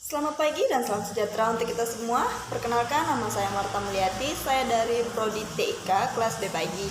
Selamat pagi dan salam sejahtera untuk kita semua. Perkenalkan, nama saya Marta Mulyati. Saya dari Prodi TIK kelas B pagi.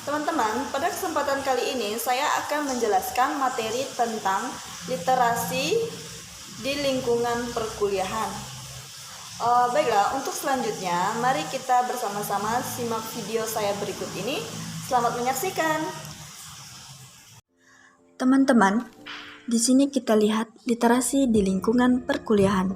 Teman-teman, pada kesempatan kali ini saya akan menjelaskan materi tentang literasi di lingkungan perkuliahan. Baiklah, untuk selanjutnya mari kita bersama-sama simak video saya berikut ini. Selamat menyaksikan. Teman-teman, di sini kita lihat literasi di lingkungan perkuliahan.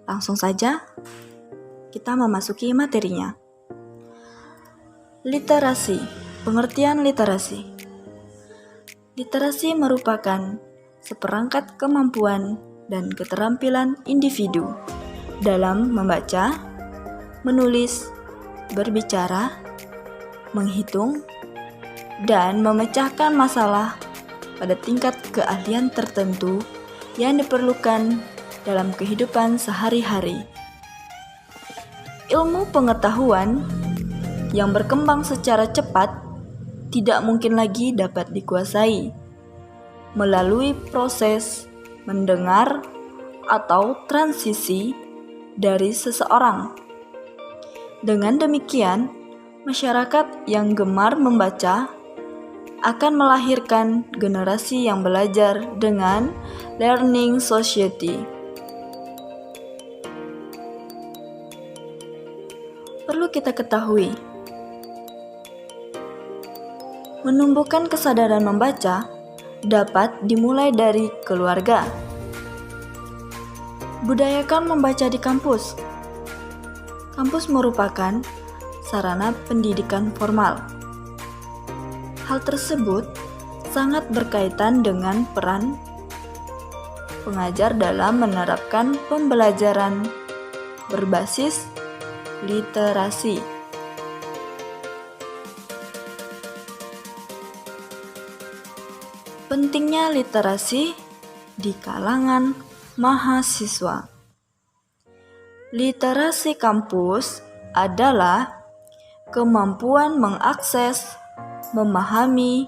Langsung saja, kita memasuki materinya. Literasi, pengertian literasi. Literasi merupakan seperangkat kemampuan dan keterampilan individu dalam membaca, menulis, berbicara, menghitung, dan memecahkan masalah pada tingkat keahlian tertentu yang diperlukan dalam kehidupan sehari-hari. Ilmu pengetahuan yang berkembang secara cepat tidak mungkin lagi dapat dikuasai melalui proses mendengar atau transisi dari seseorang. Dengan demikian, masyarakat yang gemar membaca akan melahirkan generasi yang belajar dengan learning society. Perlu kita ketahui, menumbuhkan kesadaran membaca dapat dimulai dari keluarga. Budayakan membaca di kampus. Kampus merupakan sarana pendidikan formal. Hal tersebut sangat berkaitan dengan peran pengajar dalam menerapkan pembelajaran berbasis literasi. Pentingnya literasi di kalangan mahasiswa. Literasi kampus adalah kemampuan mengakses, memahami,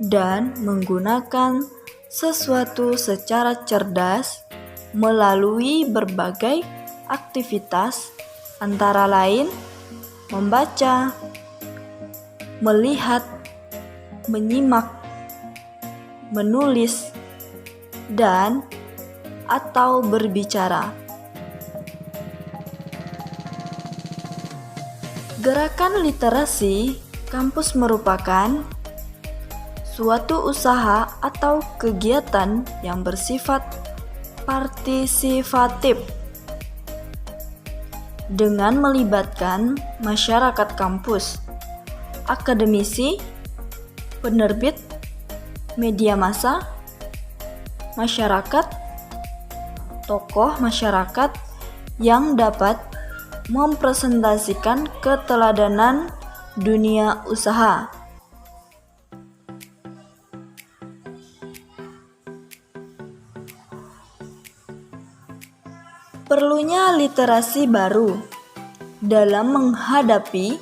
dan menggunakan sesuatu secara cerdas melalui berbagai aktivitas, antara lain membaca, melihat, menyimak, menulis, dan atau berbicara. Gerakan literasi kampus merupakan suatu usaha atau kegiatan yang bersifat partisipatif dengan melibatkan masyarakat kampus, akademisi, penerbit, media massa, masyarakat, tokoh masyarakat yang dapat mempresentasikan keteladanan dunia usaha. Perlunya literasi baru dalam menghadapi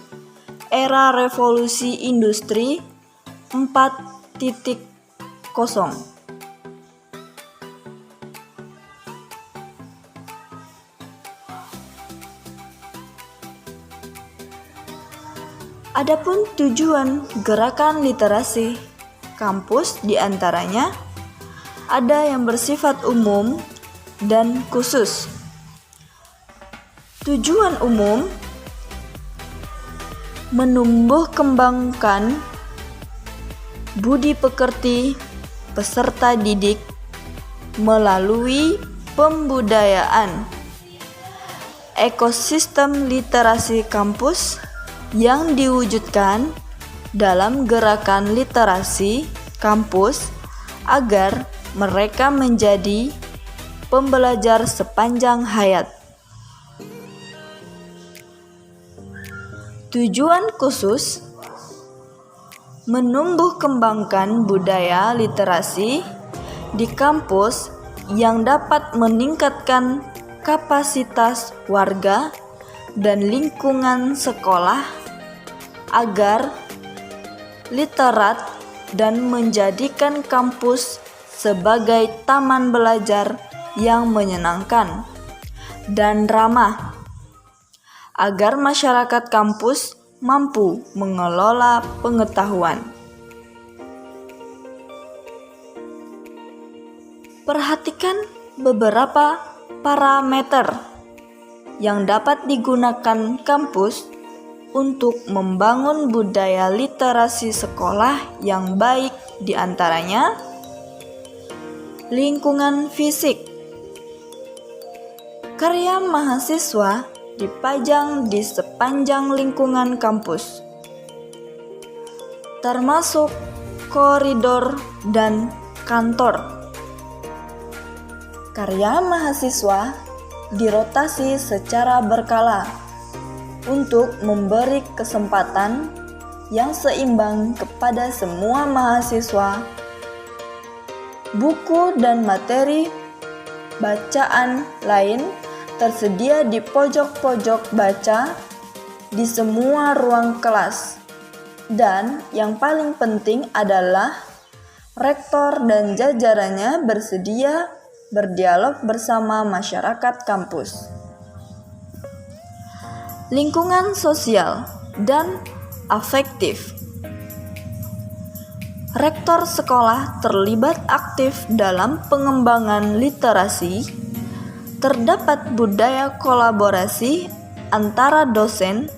era revolusi industri 4.0. Adapun tujuan gerakan literasi kampus diantaranya ada yang bersifat umum dan khusus. Tujuan umum menumbuh kembangkan budi pekerti peserta didik melalui pembudayaan. Ekosistem literasi kampus yang diwujudkan dalam gerakan literasi kampus agar mereka menjadi pembelajar sepanjang hayat. Tujuan khusus menumbuh kembangkan budaya literasi di kampus yang dapat meningkatkan kapasitas warga dan lingkungan sekolah agar literat dan menjadikan kampus sebagai taman belajar yang menyenangkan dan ramah, agar masyarakat kampus mampu mengelola pengetahuan. Perhatikan beberapa parameter yang dapat digunakan kampus untuk membangun budaya literasi sekolah yang baik, di antaranya lingkungan fisik. Karya mahasiswa dipajang di sepanjang lingkungan kampus, termasuk koridor dan kantor. Karya mahasiswa dirotasi secara berkala untuk memberi kesempatan yang seimbang kepada semua mahasiswa. Buku dan materi bacaan lain tersedia di pojok-pojok baca di semua ruang kelas. Dan yang paling penting adalah rektor dan jajarannya bersedia berdialog bersama masyarakat kampus. Lingkungan sosial dan afektif. Rektor sekolah terlibat aktif dalam pengembangan literasi. Terdapat budaya kolaborasi antara dosen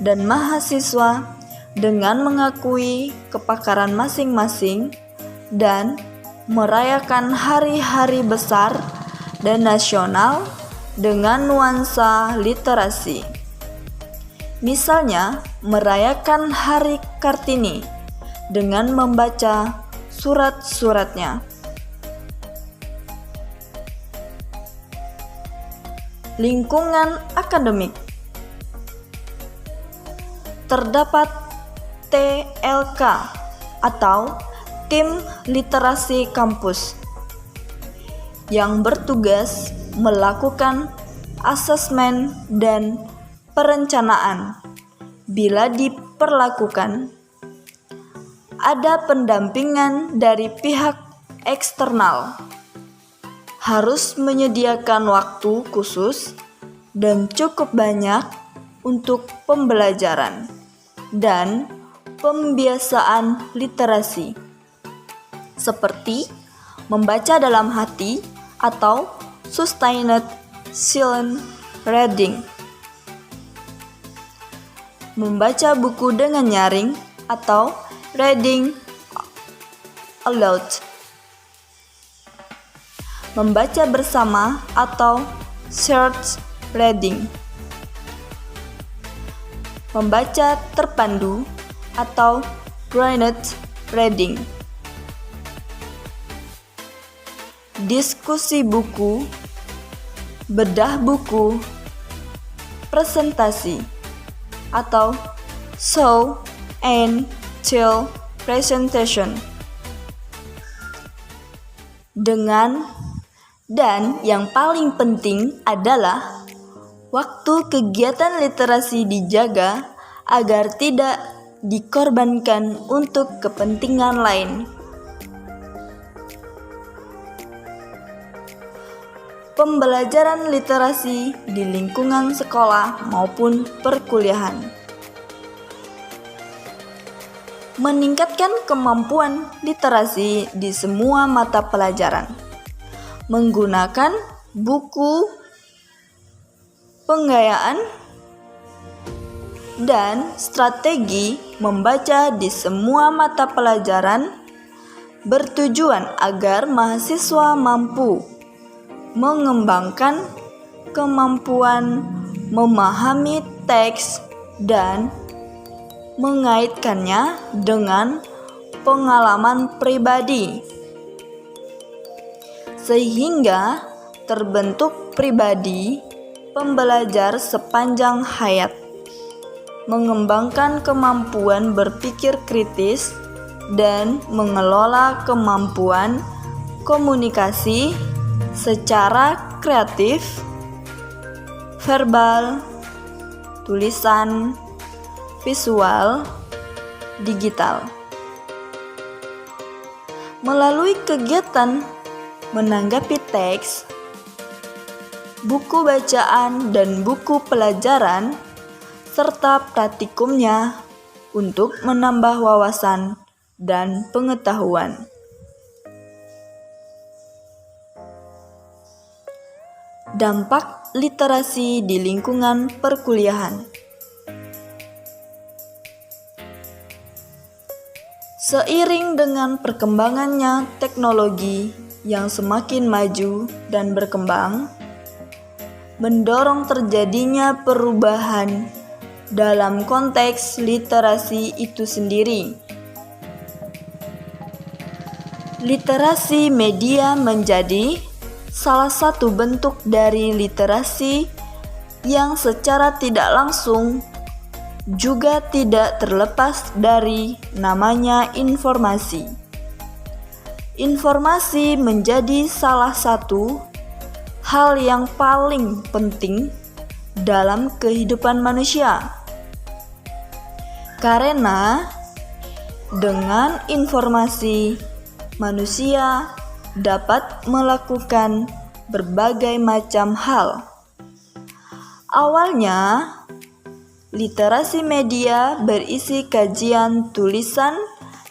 dan mahasiswa dengan mengakui kepakaran masing-masing dan merayakan hari-hari besar dan nasional dengan nuansa literasi. Misalnya, merayakan Hari Kartini dengan membaca surat-suratnya. Lingkungan akademik. Terdapat TLK atau Tim Literasi Kampus yang bertugas melakukan asesmen dan perencanaan. Bila diperlakukan, ada pendampingan dari pihak eksternal, harus menyediakan waktu khusus dan cukup banyak untuk pembelajaran dan pembiasaan literasi, seperti membaca dalam hati atau sustained silent reading, membaca buku dengan nyaring atau reading aloud, membaca bersama atau shared reading, membaca terpandu atau joined reading, diskusi buku, bedah buku, presentasi atau show and tell presentation. Dan yang paling penting adalah waktu kegiatan literasi dijaga agar tidak dikorbankan untuk kepentingan lain. Pembelajaran literasi di lingkungan sekolah maupun perkuliahan. Meningkatkan kemampuan literasi di semua mata pelajaran. Menggunakan buku penggayaan dan strategi membaca di semua mata pelajaran bertujuan agar mahasiswa mampu mengembangkan kemampuan memahami teks dan mengaitkannya dengan pengalaman pribadi, sehingga terbentuk pribadi pembelajar sepanjang hayat, mengembangkan kemampuan berpikir kritis dan mengelola kemampuan komunikasi secara kreatif, verbal, tulisan, visual, digital. Melalui kegiatan menanggapi teks, buku bacaan dan buku pelajaran, serta praktikumnya untuk menambah wawasan dan pengetahuan. Dampak literasi di lingkungan perkuliahan. Seiring dengan perkembangannya teknologi yang semakin maju dan berkembang, mendorong terjadinya perubahan dalam konteks literasi itu sendiri. Literasi media menjadi salah satu bentuk dari literasi yang secara tidak langsung juga tidak terlepas dari namanya informasi. Informasi menjadi salah satu hal yang paling penting dalam kehidupan manusia. Karena dengan informasi, manusia dapat melakukan berbagai macam hal. Awalnya, literasi media berisi kajian tulisan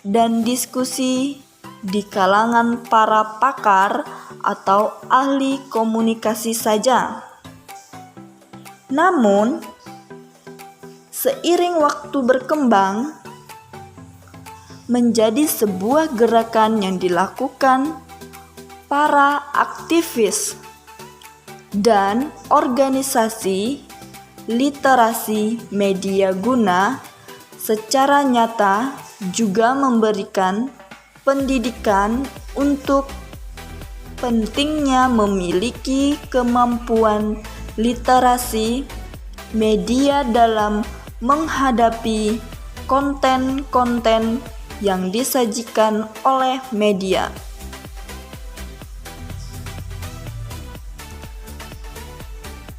dan diskusi di kalangan para pakar atau ahli komunikasi saja. Namun, seiring waktu berkembang, menjadi sebuah gerakan yang dilakukan para aktivis dan organisasi literasi media guna secara nyata juga memberikan pendidikan untuk pentingnya memiliki kemampuan literasi media dalam menghadapi konten-konten yang disajikan oleh media.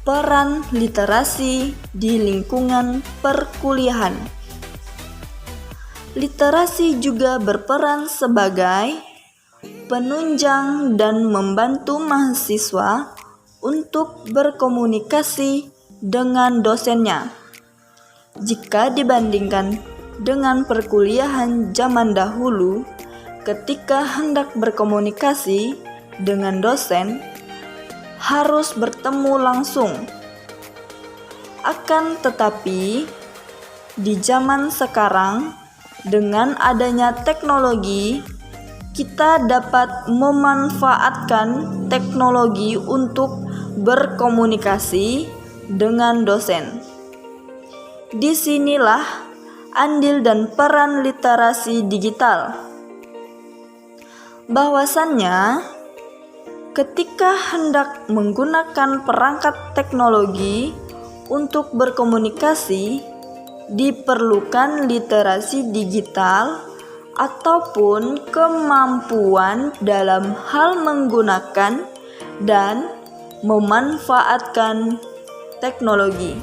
Peran literasi di lingkungan perkuliahan. Literasi juga berperan sebagai penunjang dan membantu mahasiswa untuk berkomunikasi dengan dosennya. Jika dibandingkan dengan perkuliahan zaman dahulu, ketika hendak berkomunikasi dengan dosen, harus bertemu langsung. Akan tetapi, di zaman sekarang, dengan adanya teknologi, kita dapat memanfaatkan teknologi untuk berkomunikasi dengan dosen. Disinilah andil dan peran literasi digital. Bahwasannya, ketika hendak menggunakan perangkat teknologi untuk berkomunikasi, diperlukan literasi digital ataupun kemampuan dalam hal menggunakan dan memanfaatkan teknologi.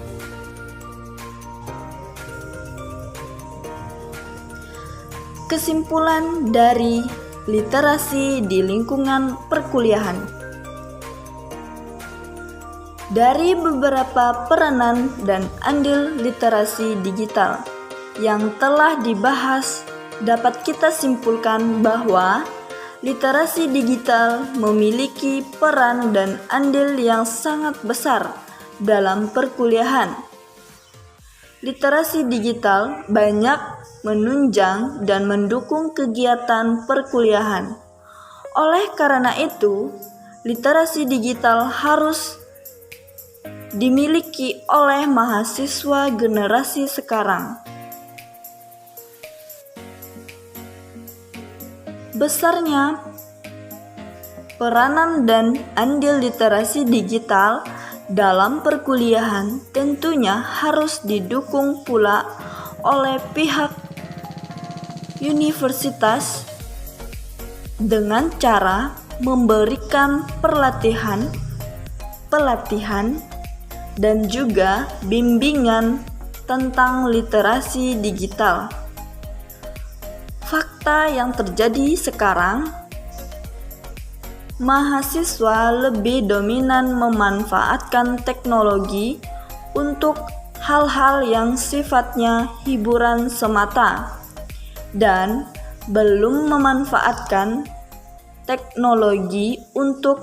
Kesimpulan dari literasi di lingkungan perkuliahan. Dari beberapa peranan dan andil literasi digital yang telah dibahas, dapat kita simpulkan bahwa literasi digital memiliki peran dan andil yang sangat besar dalam perkuliahan. Literasi digital banyak menunjang dan mendukung kegiatan perkuliahan. Oleh karena itu, literasi digital harus dimiliki oleh mahasiswa generasi sekarang. Besarnya peranan dan andil literasi digital dalam perkuliahan tentunya harus didukung pula oleh pihak universitas dengan cara memberikan pelatihan dan juga bimbingan tentang literasi digital. Fakta yang terjadi sekarang, mahasiswa lebih dominan memanfaatkan teknologi untuk hal-hal yang sifatnya hiburan semata dan belum memanfaatkan teknologi untuk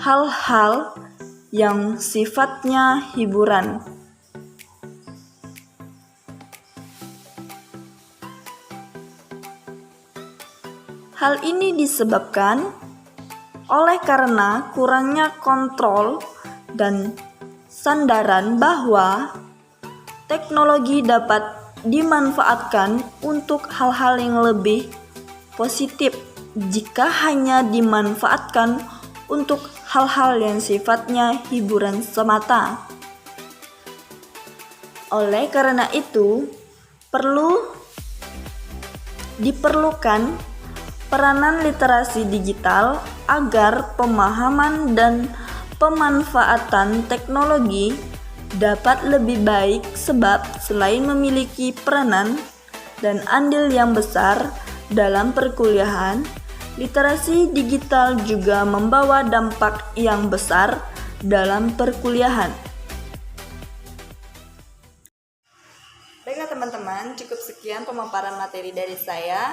hal-hal yang sifatnya hiburan. Hal ini disebabkan oleh karena kurangnya kontrol dan sandaran bahwa teknologi dapat dimanfaatkan untuk hal-hal yang lebih positif jika hanya dimanfaatkan untuk hal-hal yang sifatnya hiburan semata. Oleh karena itu, diperlukan peranan literasi digital agar pemahaman dan pemanfaatan teknologi dapat lebih baik, sebab selain memiliki peranan dan andil yang besar dalam perkuliahan, literasi digital juga membawa dampak yang besar dalam perkuliahan. Baiklah teman-teman, cukup sekian pemaparan materi dari saya.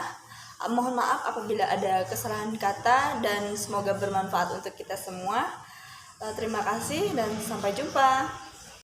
Mohon maaf apabila ada kesalahan kata dan semoga bermanfaat untuk kita semua. Terima kasih dan sampai jumpa.